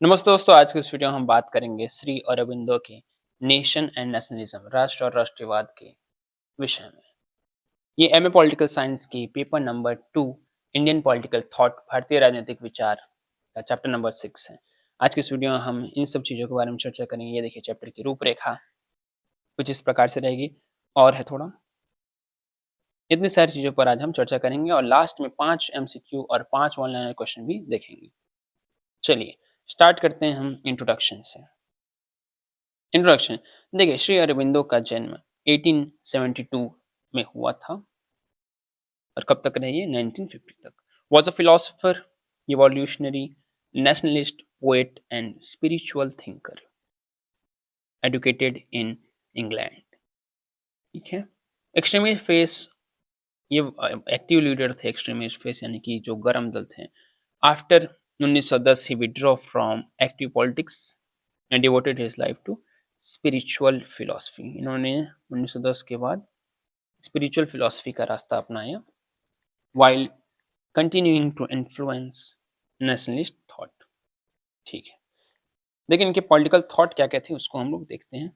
नमस्ते दोस्तों, आज के इस वीडियो में हम बात करेंगे श्री अरबिंदो के नेशन एंड नेशनलिज्म, राष्ट्र और राष्ट्रवाद के विषय में। ये एमए पॉलिटिकल साइंस की paper number 2 Indian political thought, भारतीय राजनीतिक विचार का चैप्टर नंबर 6 है। आज के इस वीडियो में हम इन सब चीजों के बारे में चर्चा करेंगे। ये देखिए, चैप्टर की रूपरेखा कुछ इस प्रकार से रहेगी और है थोड़ा इतनी सारी चीजों पर आज हम चर्चा करेंगे और लास्ट में 5 एमसीक्यू और 5 ऑनलाइन क्वेश्चन भी देखेंगे। चलिए स्टार्ट करते हैं हम इंट्रोडक्शन से। इंट्रोडक्शन। देखिए, श्री अरबिंदो का जन्म 1872 में हुआ था और कब तक रही है? 1950 तक। Was a philosopher, evolutionary, nationalist, poet and spiritual thinker, educated in England. ठीक है। एक्सट्रीमिस्ट फेस, ये एक्टिव लीडर थे। एक्सट्रीमिस्ट फेस यानी कि जो गरम दल थे। After 1910 he withdrew from active politics and devoted his life to spiritual philosophy। इन्होंने 1910 के बाद स्पिरिचुअल फिलॉसफी का रास्ता अपनाया while continuing to influence nationalist thought। ठीक है, लेकिन इनके पॉलिटिकल थॉट क्या क्या थे उसको हम लोग देखते हैं।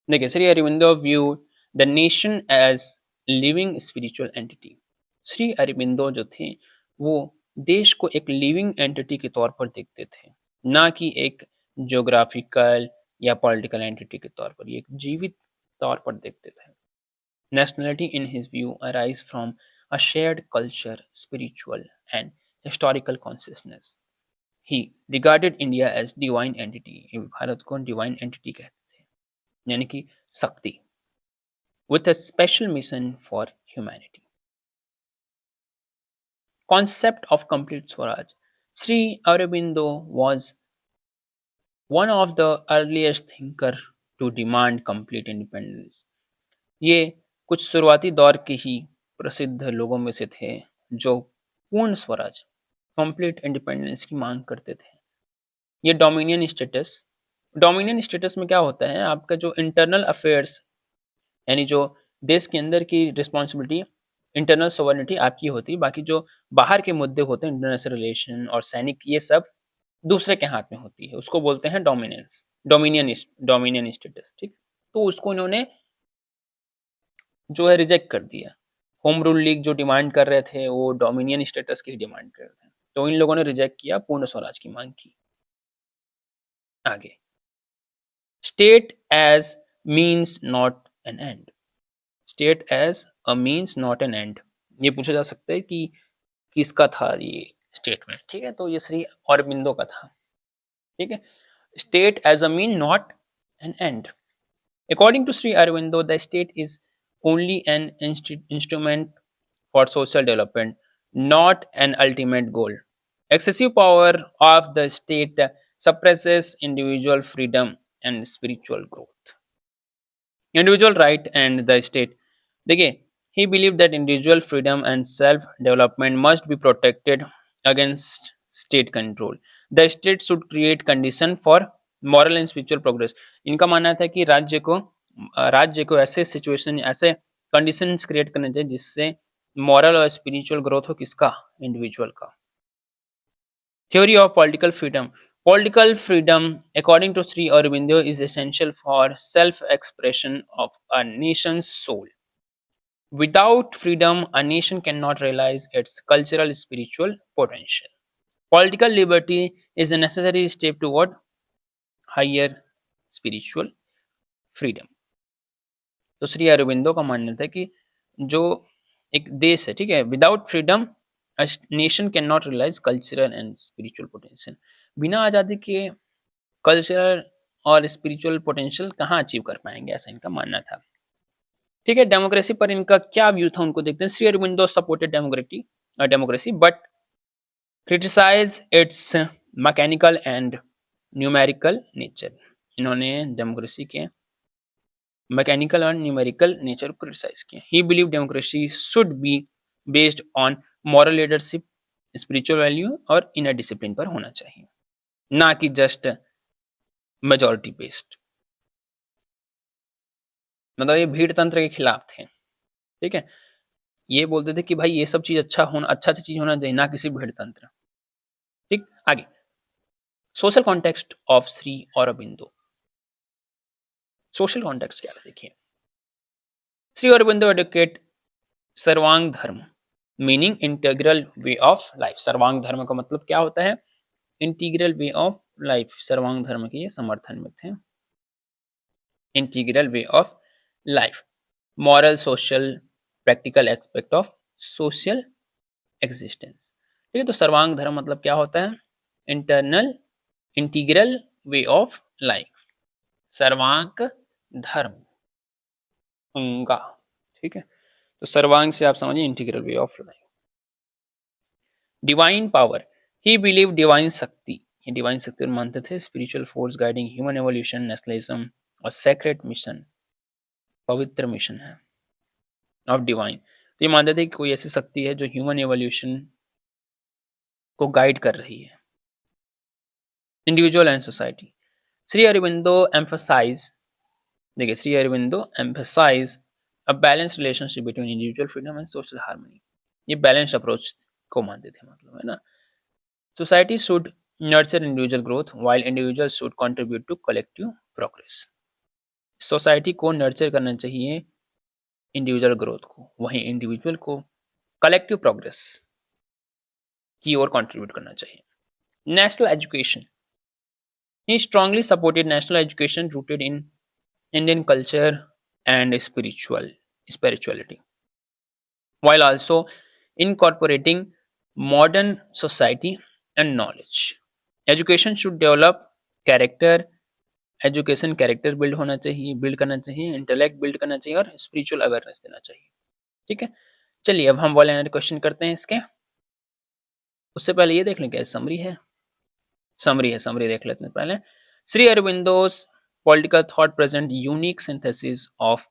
देखिए, Shri Aurobindo view the nation as living spiritual entity. Shri Aurobindo जो थे वो देश को एक लिविंग एंटिटी के तौर पर देखते थे, ना कि एक ज्योग्राफिकल या पॉलिटिकल एंटिटी के तौर पर। ये एक जीवित तौर पर देखते थे। Nationality, in his view, arise from a shared culture, spiritual and historical consciousness. He regarded India as divine entity। Bharat को divine entity कहते थे, यानी कि शक्ति, with a special mission for humanity। Concept of complete Swaraj। Sri Aurobindo was one of the earliest thinker to demand complete independence। ये कुछ शुरुआती दौर के ही प्रसिद्ध लोगों में से थे जो पूर्ण स्वराज, कंप्लीट इंडिपेंडेंस की मांग करते थे। ये डोमिनियन स्टेटस में क्या होता है? आपका जो इंटरनल अफेयर्स, यानी जो देश के अंदर की रिस्पॉन्सिबिलिटी, इंटरनल सोवर्निटी आपकी होती है, बाकी जो बाहर के मुद्दे होते हैं, इंटरनेशनल रिलेशन और सैनिक, ये सब दूसरे के हाथ में होती है। उसको बोलते हैं डोमिनेंस, डोमिनियन स्टेटस। ठीक, तो उसको इन्होंने जो है रिजेक्ट कर दिया। होम रूल लीग जो डिमांड कर रहे थे वो डोमिनियन स्टेटस की डिमांड कर रहे थे, तो इन लोगों ने रिजेक्ट किया, पूर्ण स्वराज की मांग की। आगे, state as means not an end. State as a means not an end, ये पूछा जा सकता है कि किसका था ये स्टेटमेंट। ठीक है, तो ये श्री अरबिंदो का था। ठीक है, state as a mean not an end. According to Shri Aurobindo the state is only an instrument for social development, not an ultimate goal। Excessive power of the state suppresses individual freedom and spiritual growth। Individual right and the state। देखिए, he believed that individual freedom and self development must be protected against state control। The state should create condition for moral and spiritual progress। इनका मानना था कि राज्य को ऐसे situation, ऐसे conditions create करने चाहिए जिससे मॉरल और स्पिरिचुअल ग्रोथ हो। किसका? इंडिविजुअल का। Theory of political freedom। Political freedom, according to Sri Aurobindo, is essential for self-expression of a nation's soul। Without freedom, a nation cannot realize its cultural spiritual potential। Political liberty is a necessary step toward higher spiritual freedom। तो श्री अरबिंदो का मानना था कि जो एक देश है, ठीक है, without freedom nation can not realise cultural and spiritual potential. बिना आज़ादी के कल्चरल और स्पिरिचुअल पोटेंशियल कहाँ अचीव कर पाएंगे, ऐसा इनका मानना था। ठीक है, डेमोक्रेसी पर इनका क्या व्यू था उनको देखते हैं। Shri Aurobindo supported democracy but criticise its mechanical and numerical nature. इन्होंने डेमोक्रेसी के मैकेनिकल और न्यूमेरिकल नेचर को क्रिटिसाइज किया। He believe democracy should be based on moral leadership, spiritual value और इनर डिसिप्लिन पर होना चाहिए, ना कि जस्ट मेजोरिटी बेस्ड। मतलब ये भीड़ तंत्र के खिलाफ थे। ठीक है, ये बोलते थे कि भाई ये सब चीज अच्छा चीज होना चाहिए, ना किसी भीड़ तंत्र। ठीक, आगे social context of Shri Aurobindo. Social context क्या है देखिए। श्री अरबिंदो एडवोकेट सर्वांग धर्म meaning integral way of life. सर्वांग धर्म का मतलब क्या होता है? Integral way of life. सर्वांग धर्म के ये समर्थन में थे। Integral way of life, moral social practical aspect of social existence. ठीक है, तो सर्वांग धर्म मतलब क्या होता है? Internal integral way of life, सर्वांग धर्म उंगा। ठीक है, तो सर्वांग से आप समझिए integral way of life. Divine power, he believe divine शक्ति, ये डिवाइन शक्ति मानते थे, spiritual force guiding human evolution, nationalism और सेक्रेट मिशन, पवित्र मिशन है ऑफ डिवाइन। तो ये मानते थे कि कोई ऐसी शक्ति है जो ह्यूमन एवोल्यूशन को गाइड कर रही है। Individual and society, Shri Aurobindo emphasise, देखिए Shri Aurobindo emphasise a balance relationship between individual freedom and social harmony. ये बैलेंस अप्रोच को मानते थे, मतलब है ना। Society should nurture individual growth while individual should contribute to collective progress. Society को नर्चर करना चाहिए इंडिविजुअल ग्रोथ को, वहीं इंडिविजुअल को कलेक्टिव प्रोग्रेस की ओर कंट्रीब्यूट करना चाहिए। National education, he strongly supported national education rooted in Indian culture and spirituality, while also incorporating modern society and knowledge. Education should develop character, education character build होना चाहिए, build करना चाहिए, intellect build करना चाहिए और spiritual awareness देना चाहिए। ठीक है, चलिए अब हम वाले क्वेश्चन करते हैं इसके। उससे पहले ये देख लें क्या समरी है। समरी देख लेते हैं पहले। Shri अरबिंदोस political thought present unique synthesis of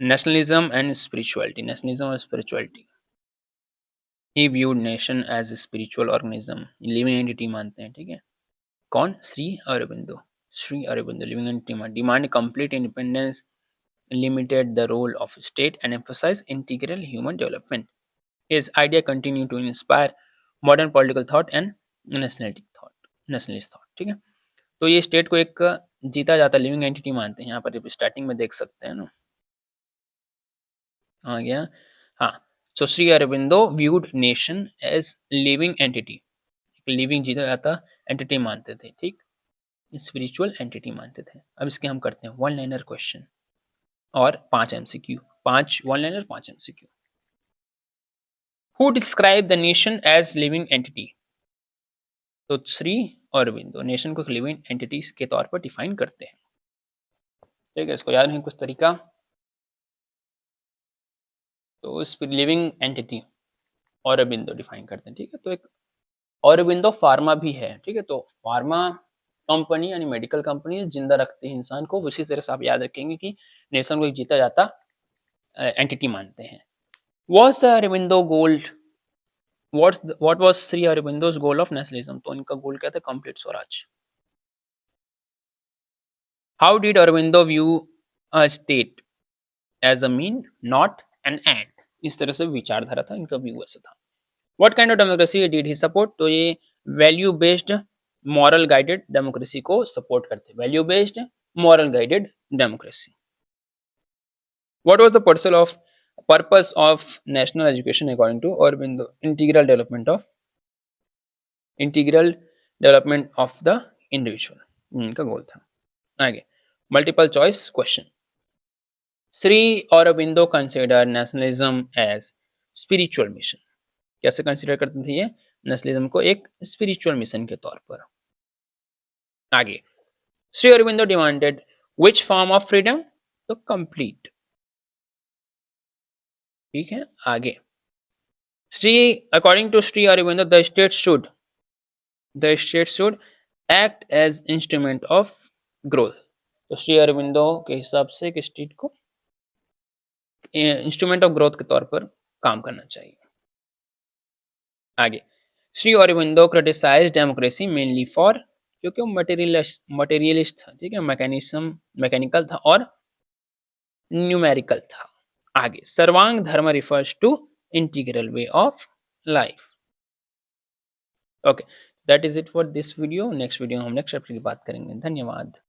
nationalism and spirituality, nationalism और spirituality। he viewed nation as a spiritual organism, living entity मानते हैं। ठीक है, कौन? Shri Aurobindo. Shri Aurobindo living entity demand complete independence, limited the role of state and emphasized integral human development. His idea continue to inspire modern political thought and nationalist thought। ठीक है, तो ये state को एक जीता जाता लिविंग एंटिटी मानते हैं। यहाँ पर स्टार्टिंग में देख सकते हैं ना, आ गया। हाँ, so Shri Aurobindo viewed nation as living entity, living जीता जाता एंटिटी मानते थे। ठीक, स्पिरिचुअल एंटिटी मानते थे। अब इसके हम करते हैं वन लाइनर क्वेश्चन और 5 MCQ, 5 one liner 5 MCQ. Who describe the nation as living entity? तो श्री अरबिंदो नेशन को लिविंग एंटिटीज के तौर पर डिफाइन करते हैं। ठीक है, इसको याद रखें कुछ तरीका। तो इस लिविंग एंटिटी अरबिंदो डिफाइन करते हैं। ठीक है, तो एक अरबिंदो फार्मा भी है। ठीक है, तो फार्मा कंपनी यानी मेडिकल कंपनी जिंदा रखती है इंसान को, उसी तरह से आप याद रखेंगे कि नेशन को एक जीता जाता एंटिटी मानते हैं। Was the Aurobindo goal? What was Sri Aurobindo's goal of nationalism? तो इनका गोल क्या था? Complete Swaraj. How did Aurobindo view a state as a mean, not an end? इस तरह से विचारधारा था इनका, व्यू ऐसा था। What kind of democracy did he support? तो ये value based moral guided democracy को सपोर्ट करते, value based moral guided democracy. What was the purpose of national education according to Aurobindo? Integral development of the individual, इनका goal था। आगे multiple choice question. Shri Aurobindo consider nationalism as spiritual mission, कैसे consider करते थे ये? Nationalism को एक spiritual mission के तौर पर। आगे Shri Aurobindo demanded which form of freedom? तो कंप्लीट। ठीक है, आगे according to Shri Aurobindo the state should act as instrument of growth. तो श्री अरबिंदो के हिसाब से एक स्टेट को इंस्ट्रूमेंट ऑफ ग्रोथ के तौर पर काम करना चाहिए। आगे Shri Aurobindo criticise democracy mainly for, क्योंकि वो मटेरियलिस्ट था। ठीक है, मैकेनिकल था और न्यूमेरिकल था। आगे सर्वांग धर्म refers to integral way of life. Okay, that is it for this video. Next video हम नेक्स्ट चैप्टर की बात करेंगे। धन्यवाद।